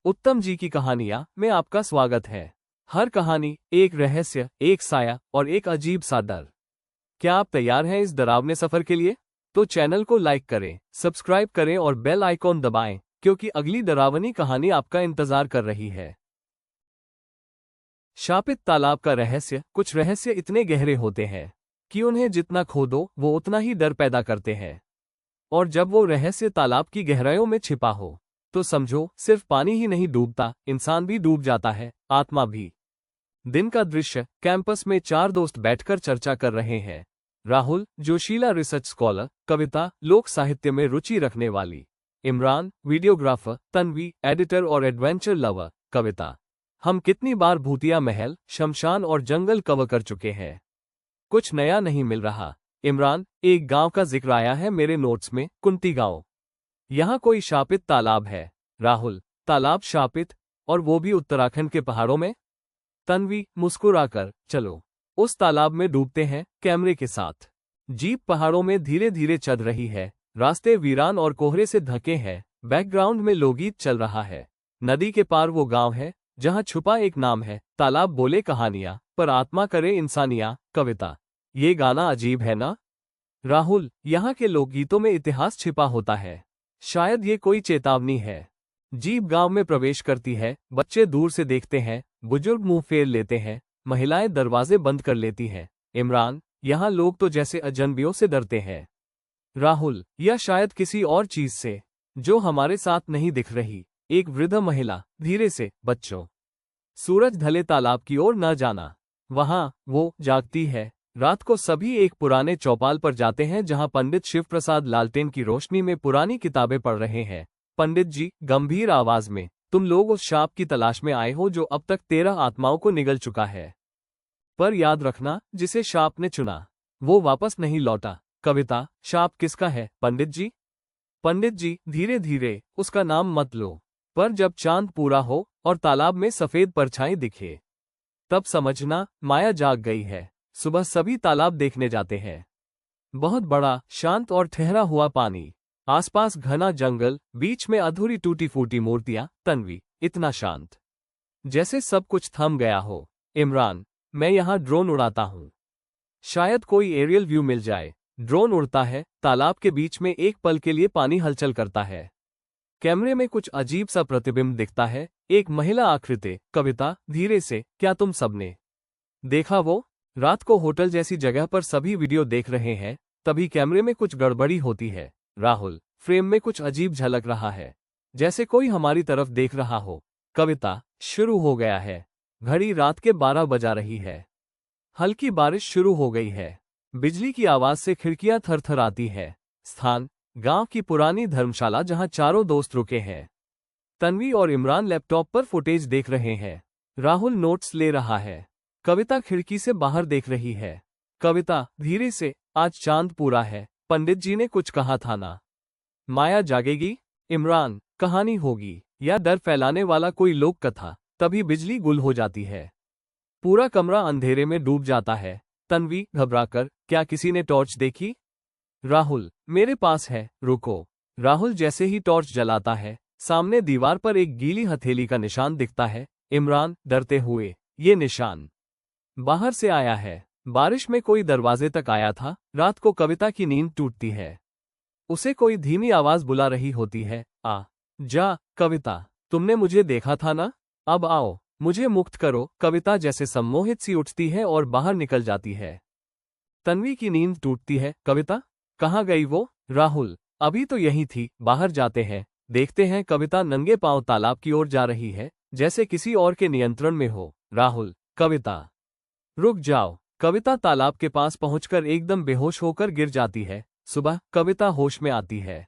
उत्तम जी की कहानियाँ में आपका स्वागत है। हर कहानी एक रहस्य, एक साया और एक अजीब सा डर। क्या आप तैयार हैं इस डरावने सफर के लिए? तो चैनल को लाइक करें, सब्सक्राइब करें और बेल आइकॉन दबाएं, क्योंकि अगली डरावनी कहानी आपका इंतजार कर रही है। शापित तालाब का रहस्य। कुछ रहस्य इतने गहरे होते हैं कि उन्हें जितना खोदो वो उतना ही डर पैदा करते हैं। और जब वो रहस्य तालाब की गहराइयों में छिपा हो तो समझो सिर्फ पानी ही नहीं डूबता, इंसान भी डूब जाता है, आत्मा भी। दिन का दृश्य। कैंपस में 4 दोस्त बैठकर चर्चा कर रहे हैं। राहुल, जोशीला रिसर्च स्कॉलर। कविता, लोक साहित्य में रुचि रखने वाली। इमरान, वीडियोग्राफर। तन्वी, एडिटर और एडवेंचर लवर। कविता, हम कितनी बार भूतिया महल, शमशान और जंगल कवर कर चुके हैं, कुछ नया नहीं मिल रहा। इमरान, एक गांव का जिक्र आया है मेरे नोट्स में, कुंती गांव। यहाँ कोई शापित तालाब है। राहुल, तालाब शापित, और वो भी उत्तराखंड के पहाड़ों में? तन्वी मुस्कुराकर, चलो उस तालाब में डूबते हैं, कैमरे के साथ। जीप पहाड़ों में धीरे धीरे चल रही है, रास्ते वीरान और कोहरे से ढके हैं, बैकग्राउंड में लोकगीत चल रहा है। नदी के पार वो गांव है जहां छुपा एक नाम है। तालाब बोले कहानियां, पर आत्मा करे इंसानियां। कविता, ये गाना अजीब है ना? राहुल, यहाँ के लोकगीतों में इतिहास छिपा होता है, शायद ये कोई चेतावनी है। जीप गांव में प्रवेश करती है, बच्चे दूर से देखते हैं, बुजुर्ग मुंह फेर लेते हैं, महिलाएं दरवाजे बंद कर लेती हैं। इमरान, यहाँ लोग तो जैसे अजनबियों से डरते हैं। राहुल, या शायद किसी और चीज से जो हमारे साथ नहीं दिख रही। एक वृद्ध महिला, धीरे से, बच्चों, सूरज ढले तालाब की ओर न जाना। वहां वो जागती है। रात को सभी एक पुराने चौपाल पर जाते हैं जहां पंडित शिव प्रसाद लालटेन की रोशनी में पुरानी किताबें पढ़ रहे हैं। पंडित जी, गंभीर आवाज में, तुम लोग उस शाप की तलाश में आए हो जो अब तक 13 आत्माओं को निगल चुका है। पर याद रखना, जिसे शाप ने चुना वो वापस नहीं लौटा। कविता, शाप किसका है पंडित जी? पंडित जी, धीरे धीरे, उसका नाम मत लो। पर जब चांद पूरा हो और तालाब में सफेद परछाई दिखे तब समझना माया जाग गई है। सुबह सभी तालाब देखने जाते हैं। बहुत बड़ा, शांत और ठहरा हुआ पानी, आसपास घना जंगल, बीच में अधूरी टूटी फूटी मूर्तियां। तन्वी, इतना शांत, जैसे सब कुछ थम गया हो। इमरान, मैं यहाँ ड्रोन उड़ाता हूँ, शायद कोई एरियल व्यू मिल जाए। ड्रोन उड़ता है, तालाब के बीच में एक पल के लिए पानी हलचल करता है। कैमरे में कुछ अजीब सा प्रतिबिंब दिखता है, एक महिला आकृति। कविता, धीरे से, क्या तुम सबने देखा वो? रात को होटल जैसी जगह पर सभी वीडियो देख रहे हैं, तभी कैमरे में कुछ गड़बड़ी होती है। राहुल, फ्रेम में कुछ अजीब झलक रहा है, जैसे कोई हमारी तरफ देख रहा हो। कविता, शुरू हो गया है। घड़ी रात के 12 बजा रही है। हल्की बारिश शुरू हो गई है। बिजली की आवाज से खिड़कियां थरथराती है। स्थान, गांव की पुरानी धर्मशाला जहां चारों दोस्त रुके हैं। तन्वी और इमरान लैपटॉप पर फुटेज देख रहे हैं। राहुल नोट्स ले रहा है। कविता खिड़की से बाहर देख रही है। कविता, धीरे से, आज चांद पूरा है, पंडित जी ने कुछ कहा था ना, माया जागेगी। इमरान, कहानी होगी या डर फैलाने वाला कोई लोक कथा। तभी बिजली गुल हो जाती है, पूरा कमरा अंधेरे में डूब जाता है। तन्वी घबराकर, क्या किसी ने टॉर्च देखी? राहुल, मेरे पास है, रुको। राहुल जैसे ही टॉर्च जलाता है, सामने दीवार पर एक गीली हथेली का निशान दिखता है। इमरान, डरते हुए, ये निशान बाहर से आया है, बारिश में कोई दरवाजे तक आया था। रात को कविता की नींद टूटती है, उसे कोई धीमी आवाज बुला रही होती है, आ जा कविता, तुमने मुझे देखा था ना, अब आओ, मुझे मुक्त करो। कविता जैसे सम्मोहित सी उठती है और बाहर निकल जाती है। तन्वी की नींद टूटती है। कविता, कहाँ गई वो? राहुल, अभी तो यही थी, बाहर जाते हैं, देखते हैं। कविता नंगे पांव तालाब की ओर जा रही है, जैसे किसी और के नियंत्रण में हो। राहुल, कविता, रुक जाओ। कविता तालाब के पास पहुंचकर एकदम बेहोश होकर गिर जाती है। सुबह कविता होश में आती है,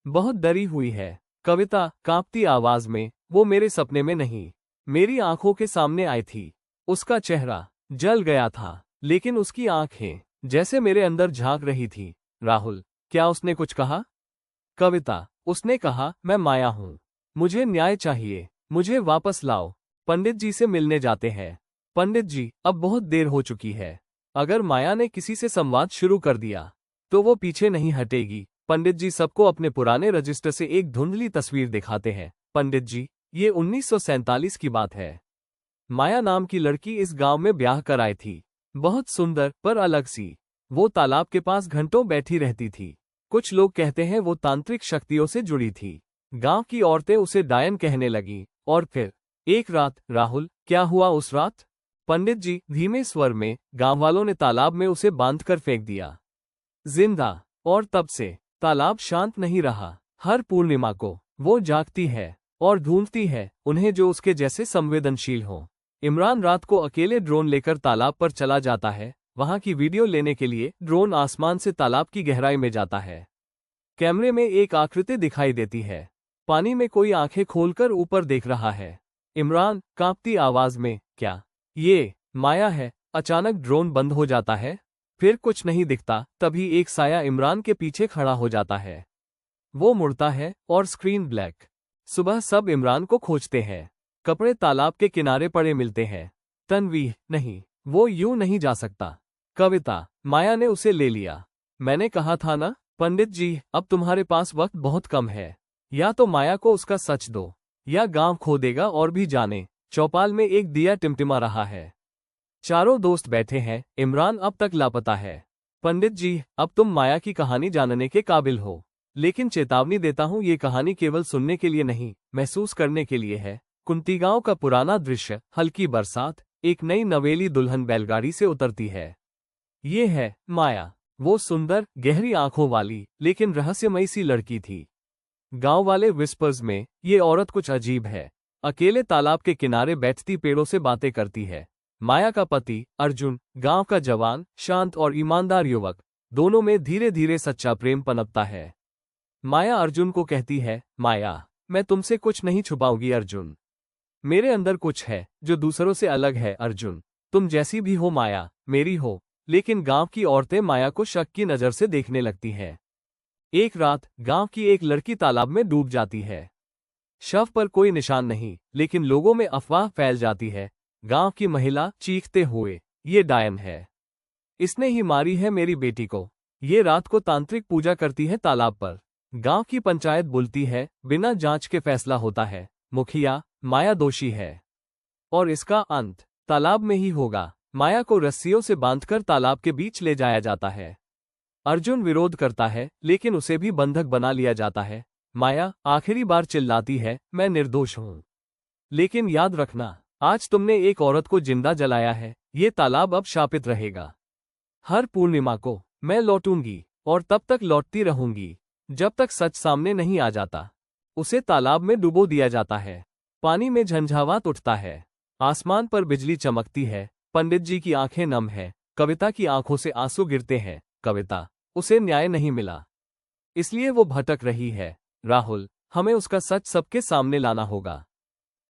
बहुत डरी हुई है। कविता कांपती आवाज में, वो मेरे सपने में नहीं, मेरी आंखों के सामने आई थी। उसका चेहरा जल गया था, लेकिन उसकी आंखें जैसे मेरे अंदर झांक रही थी। राहुल, क्या उसने कुछ कहा? कविता, उसने कहा, मैं माया हूं, मुझे न्याय चाहिए, मुझे वापस लाओ। पंडित जी से मिलने जाते हैं। पंडित जी, अब बहुत देर हो चुकी है, अगर माया ने किसी से संवाद शुरू कर दिया तो वो पीछे नहीं हटेगी। पंडित जी सबको अपने पुराने रजिस्टर से एक धुंधली तस्वीर दिखाते हैं। पंडित जी, ये 1947 की बात है। माया नाम की लड़की इस गांव में ब्याह कर आई थी। बहुत सुंदर पर अलग सी। वो तालाब के पास घंटों बैठी रहती थी। कुछ लोग कहते हैं वो तांत्रिक शक्तियों से जुड़ी थी। गांव की औरतें उसे डायन कहने लगी। और फिर एक रात, राहुल, क्या हुआ उस रात? पंडित जी, धीमे स्वर में, गांव वालों ने तालाब में उसे बांधकर फेंक दिया, जिंदा। और तब से तालाब शांत नहीं रहा। हर पूर्णिमा को वो जागती है और ढूंढती है उन्हें जो उसके जैसे संवेदनशील हो। इमरान रात को अकेले ड्रोन लेकर तालाब पर चला जाता है। वहां की वीडियो लेने के लिए ड्रोन आसमान से तालाब की गहराई में जाता है। कैमरे में एक आकृति दिखाई देती है। पानी में कोई आंखें खोलकर ऊपर देख रहा है। इमरान कांपती आवाज में, क्या ये माया है? अचानक ड्रोन बंद हो जाता है। फिर कुछ नहीं दिखता। तभी एक साया इमरान के पीछे खड़ा हो जाता है। वो मुड़ता है और स्क्रीन ब्लैक। सुबह सब इमरान को खोजते हैं। कपड़े तालाब के किनारे पड़े मिलते हैं। तन्वी, नहीं, वो यूं नहीं जा सकता। कविता, माया ने उसे ले लिया। मैंने कहा था ना पंडित जी, अब तुम्हारे पास वक्त बहुत कम है। या तो माया को उसका सच दो, या गांव खो देगा और भी जाने। चौपाल में एक दिया टिमटिमा रहा है। चारों दोस्त बैठे हैं। इमरान अब तक लापता है। पंडित जी, अब तुम माया की कहानी जानने के काबिल हो, लेकिन चेतावनी देता हूँ, ये कहानी केवल सुनने के लिए नहीं, महसूस करने के लिए है। कुंतीगांव का पुराना दृश्य, हल्की बरसात, एक नई नवेली दुल्हन बैलगाड़ी से उतरती है। ये है माया, वो सुंदर, गहरी आंखों वाली लेकिन रहस्यमयी सी लड़की थी। गांव वाले विस्पर्स में, ये औरत कुछ अजीब है। अकेले तालाब के किनारे बैठती, पेड़ों से बातें करती है। माया का पति अर्जुन, गांव का जवान, शांत और ईमानदार युवक, दोनों में धीरे धीरे सच्चा प्रेम पनपता है। माया अर्जुन को कहती है, माया, मैं तुमसे कुछ नहीं छुपाऊंगी अर्जुन। मेरे अंदर कुछ है जो दूसरों से अलग है अर्जुन। तुम जैसी भी हो माया, मेरी हो। लेकिन गांव की औरतें माया को शक की नजर से देखने लगती हैं। एक रात गांव की एक लड़की तालाब में डूब जाती है। शव पर कोई निशान नहीं, लेकिन लोगों में अफवाह फैल जाती है। गांव की महिला चीखते हुए, ये डायन है, इसने ही मारी है मेरी बेटी को। ये रात को तांत्रिक पूजा करती है तालाब पर। गांव की पंचायत बुलती है, बिना जांच के फैसला होता है, मुखिया, माया दोषी है और इसका अंत तालाब में ही होगा। माया को रस्सियों से बांधकर तालाब के बीच ले जाया जाता है। अर्जुन विरोध करता है, लेकिन उसे भी बंधक बना लिया जाता है। माया आखिरी बार चिल्लाती है, मैं निर्दोष हूं, लेकिन याद रखना, आज तुमने एक औरत को जिंदा जलाया है। ये तालाब अब शापित रहेगा। हर पूर्णिमा को मैं लौटूंगी और तब तक लौटती रहूंगी, जब तक सच सामने नहीं आ जाता। उसे तालाब में डुबो दिया जाता है। पानी में झंझावात उठता है। आसमान पर बिजली चमकती है। पंडित जी की आंखें नम है। कविता की आंखों से आंसू गिरते हैं। कविता, उसे न्याय नहीं मिला, इसलिए वो भटक रही है। राहुल, हमें उसका सच सबके सामने लाना होगा।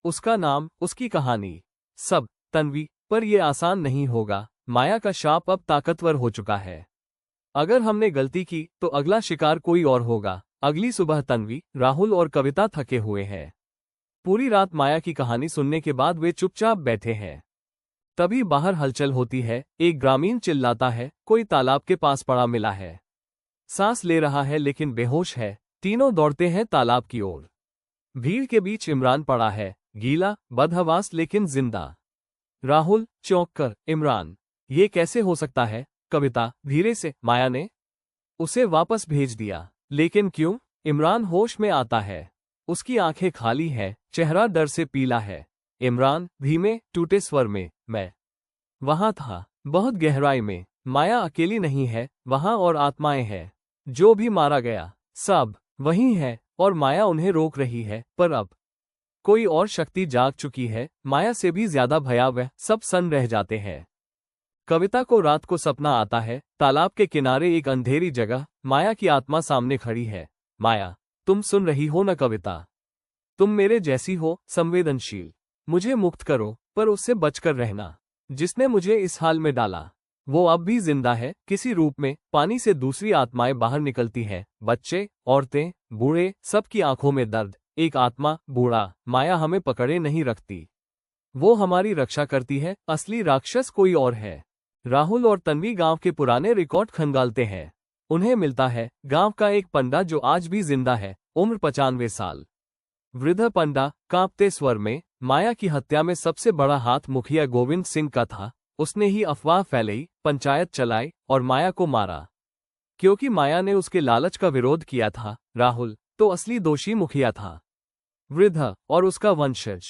उसका नाम, उसकी कहानी, सब। तन्वी, पर यह आसान नहीं होगा। माया का शाप अब ताकतवर हो चुका है। अगर हमने गलती की तो अगला शिकार कोई और होगा। अगली सुबह तन्वी, राहुल और कविता थके हुए हैं। पूरी रात माया की कहानी सुनने के बाद वे चुपचाप बैठे हैं। तभी बाहर हलचल होती है। एक ग्रामीण चिल्लाता है, कोई तालाब के पास पड़ा मिला है। सांस ले रहा है लेकिन बेहोश है। तीनों दौड़ते हैं तालाब की ओर। भीड़ के बीच इमरान पड़ा है, गीला, बदहवास लेकिन जिंदा। राहुल चौंक कर, इमरान, ये कैसे हो सकता है? कविता धीरे से, माया ने उसे वापस भेज दिया। लेकिन क्यों? इमरान होश में आता है। उसकी आंखें खाली है, चेहरा डर से पीला है। इमरान धीमे, टूटे स्वर में, मैं वहां था, बहुत गहराई में। माया अकेली नहीं है वहां, और आत्माएं हैं। जो भी मारा गया, सब वही है, और माया उन्हें रोक रही है। पर अब कोई और शक्ति जाग चुकी है, माया से भी ज्यादा भयावह। सब सन्न रह जाते हैं। कविता को रात को सपना आता है। तालाब के किनारे एक अंधेरी जगह, माया की आत्मा सामने खड़ी है। माया, तुम सुन रही हो न कविता? तुम मेरे जैसी हो, संवेदनशील। मुझे मुक्त करो, पर उससे बचकर रहना जिसने मुझे इस हाल में डाला। वो अब भी जिंदा है, किसी रूप में। पानी से दूसरी आत्माएं बाहर निकलती हैं। बच्चे, औरतें, बूढ़े, सबकी आंखों में दर्द। एक आत्मा, बूढ़ा, माया हमें पकड़े नहीं रखती, वो हमारी रक्षा करती है। असली राक्षस कोई और है। राहुल और तन्वी गांव के पुराने रिकॉर्ड खंगालते हैं। उन्हें मिलता है गांव का एक पंडा जो आज भी जिंदा है, उम्र 95 साल। वृद्ध पंडा कांपते स्वर में, माया की हत्या में सबसे बड़ा हाथ मुखिया गोविंद सिंह का था। उसने ही अफवाह फैलाई, पंचायत चलाई और माया को मारा। क्योंकि माया ने उसके लालच का विरोध किया था, राहुल, तो असली दोषी मुखिया था। वृद्ध और उसका वंशज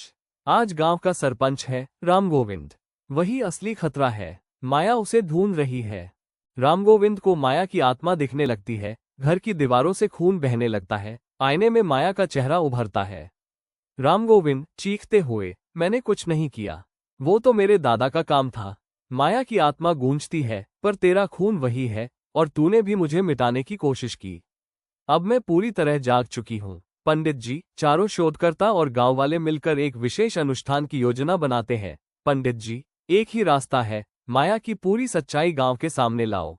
आज गांव का सरपंच है, राम गोविंद। वही असली खतरा है। माया उसे ढूंढ रही है। राम गोविंद को माया की आत्मा दिखने लगती है। घर की दीवारों से खून बहने लगता है। आईने में माया का चेहरा उभरता है। राम गोविंद चीखते हुए, मैंने कुछ नहीं किया, वो तो मेरे दादा का काम था। माया की आत्मा गूंजती है, पर तेरा खून वही है और तूने भी मुझे मिटाने की कोशिश की। अब मैं पूरी तरह जाग चुकी हूँ। पंडित जी, चारों शोधकर्ता और गांव वाले मिलकर एक विशेष अनुष्ठान की योजना बनाते हैं। पंडित जी, एक ही रास्ता है, माया की पूरी सच्चाई गांव के सामने लाओ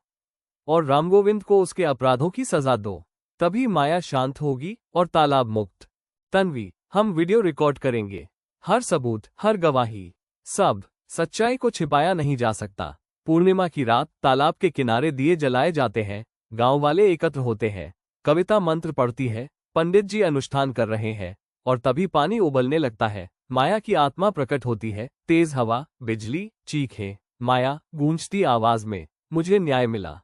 और रामगोविंद को उसके अपराधों की सजा दो। तभी माया शांत होगी और तालाब मुक्त। तन्वी, हम वीडियो रिकॉर्ड करेंगे। हर सबूत, हर गवाही, सब। सच्चाई को छिपाया नहीं जा सकता। पूर्णिमा की रात तालाब के किनारे दिए जलाए जाते हैं। गांव वाले एकत्र होते हैं। कविता मंत्र पढ़ती है। पंडित जी अनुष्ठान कर रहे हैं और तभी पानी उबलने लगता है। माया की आत्मा प्रकट होती है। तेज हवा, बिजली, चीखें। माया गूंजती आवाज में, मुझे न्याय मिला।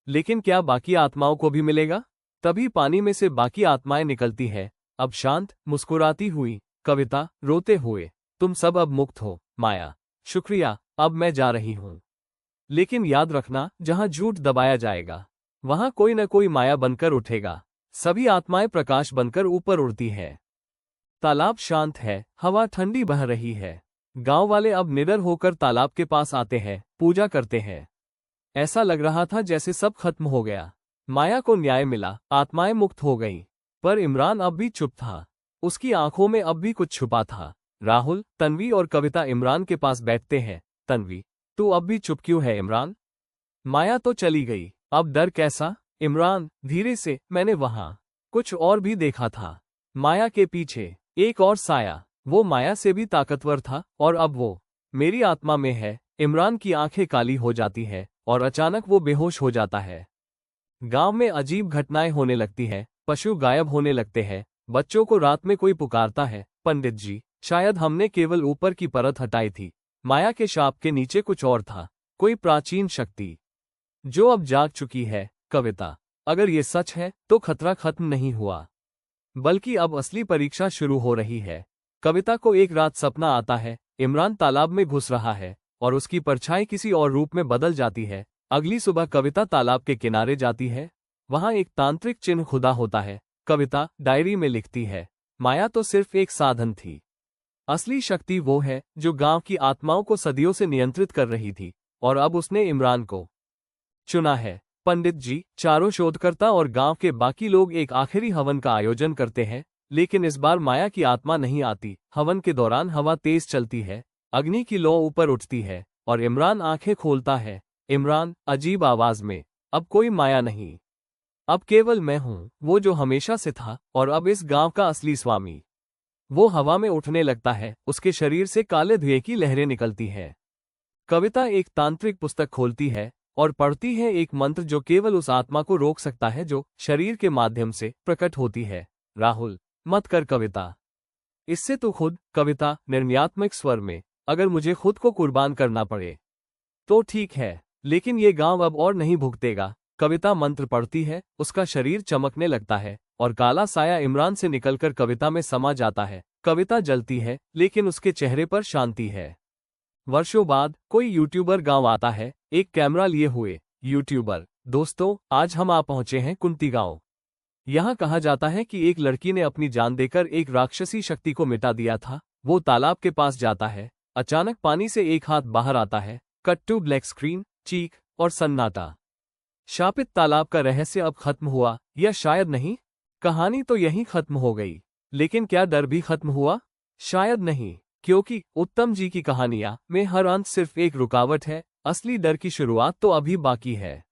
लेकिन क्या बाकी आत्माओं को भी मिलेगा? तभी पानी में से बाकी आत्माएं निकलती है। अब शांत, मुस्कुराती हुई। कविता रोते हुए, तुम सब अब मुक्त हो। माया, शुक्रिया, अब मैं जा रही हूं। लेकिन याद रखना, जहां झूठ दबाया जाएगा वहां कोई न कोई माया बनकर उठेगा। सभी आत्माएं प्रकाश बनकर ऊपर उड़ती है। तालाब शांत है, हवा ठंडी बह रही है। गांव वाले अब निडर होकर तालाब के पास आते हैं, पूजा करते हैं। ऐसा लग रहा था जैसे सब खत्म हो गया। माया को न्याय मिला, आत्माएं मुक्त हो गईं। पर इमरान अब भी चुप था। उसकी आंखों में अब भी कुछ छुपा था। राहुल, तन्वी और कविता इमरान के पास बैठते हैं। तन्वी, तू अब भी चुप क्यों है इमरान? माया तो चली गई, अब डर कैसा? इमरान धीरे से, मैंने वहां कुछ और भी देखा था। माया के पीछे एक और साया, वो माया से भी ताकतवर था और अब वो मेरी आत्मा में है। इमरान की आंखें काली हो जाती है और अचानक वो बेहोश हो जाता है। गांव में अजीब घटनाएं होने लगती हैं। पशु गायब होने लगते हैं। बच्चों को रात में कोई पुकारता है। पंडित जी, शायद हमने केवल ऊपर की परत हटाई थी। माया के शाप के नीचे कुछ और था, कोई प्राचीन शक्ति जो अब जाग चुकी है। कविता, अगर ये सच है तो खतरा खत्म नहीं हुआ, बल्कि अब असली परीक्षा शुरू हो रही है। कविता को एक रात सपना आता है। इमरान तालाब में घुस रहा है और उसकी परछाई किसी और रूप में बदल जाती है। अगली सुबह कविता तालाब के किनारे जाती है। वहां एक तांत्रिक चिन्ह खुदा होता है। कविता डायरी में लिखती है, माया तो सिर्फ एक साधन थी। असली शक्ति वो है जो गांव की आत्माओं को सदियों से नियंत्रित कर रही थी और अब उसने इमरान को चुना है। पंडित जी, चारों शोधकर्ता और गांव के बाकी लोग एक आखिरी हवन का आयोजन करते हैं, लेकिन इस बार माया की आत्मा नहीं आती। हवन के दौरान हवा तेज चलती है, अग्नि की लौ ऊपर उठती है और इमरान आंखें खोलता है। इमरान अजीब आवाज में, अब कोई माया नहीं, अब केवल मैं हूं, वो जो हमेशा से था और अब इस गांव का असली स्वामी। वो हवा में उठने लगता है, उसके शरीर से काले धुएं की लहरें निकलती हैं। कविता एक तांत्रिक पुस्तक खोलती है और पढ़ती है एक मंत्र जो केवल उस आत्मा को रोक सकता है जो शरीर के माध्यम से प्रकट होती है। राहुल, मत कर कविता, इससे तू खुद। कविता निर्णयात्मक स्वर में, अगर मुझे खुद को कुर्बान करना पड़े तो ठीक है, लेकिन ये गांव अब और नहीं भुगतेगा। कविता मंत्र पढ़ती है, उसका शरीर चमकने लगता है और काला साया इमरान से निकलकर कविता में समा जाता है। कविता जलती है, लेकिन उसके चेहरे पर शांति है। वर्षों बाद कोई यूट्यूबर गांव आता है, एक कैमरा लिए हुए। यूट्यूबर, दोस्तों, आज हम आ पहुंचे हैं कुंती गांव। यहाँ कहा जाता है कि एक लड़की ने अपनी जान देकर एक राक्षसी शक्ति को मिटा दिया था। वो तालाब के पास जाता है। अचानक पानी से एक हाथ बाहर आता है। कट टू ब्लैक स्क्रीन, चीख और सन्नाटा। शापित तालाब का रहस्य अब खत्म हुआ, या शायद नहीं। कहानी तो यहीं खत्म हो गई, लेकिन क्या डर भी खत्म हुआ? शायद नहीं, क्योंकि उत्तम जी की कहानियां में हर अंत सिर्फ एक रुकावट है। असली डर की शुरुआत तो अभी बाकी है।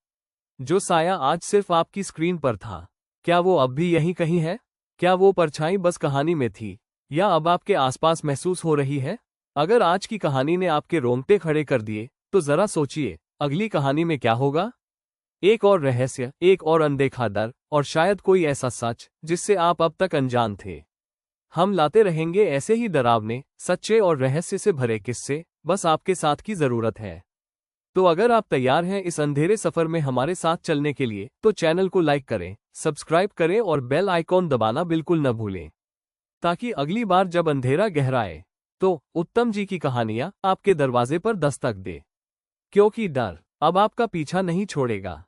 जो साया आज सिर्फ आपकी स्क्रीन पर था, क्या वो अब भी यहीं कहीं है? क्या वो परछाई बस कहानी में थी, या अब आपके आसपास महसूस हो रही है? अगर आज की कहानी ने आपके रोंगटे खड़े कर दिए, तो जरा सोचिए, अगली कहानी में क्या होगा? एक और रहस्य, एक और अनदेखा डर, और शायद कोई ऐसा सच जिससे आप अब तक अनजान थे। हम लाते रहेंगे ऐसे ही डरावने, सच्चे और रहस्य से भरे किस्से, बस आपके साथ की जरूरत है। तो अगर आप तैयार हैं इस अंधेरे सफर में हमारे साथ चलने के लिए, तो चैनल को लाइक करें, सब्सक्राइब करें और बेल आइकॉन दबाना बिल्कुल न भूलें, ताकि अगली बार जब अंधेरा गहराए तो उत्तम जी की कहानियां आपके दरवाजे पर दस्तक दे। क्योंकि डर अब आपका पीछा नहीं छोड़ेगा।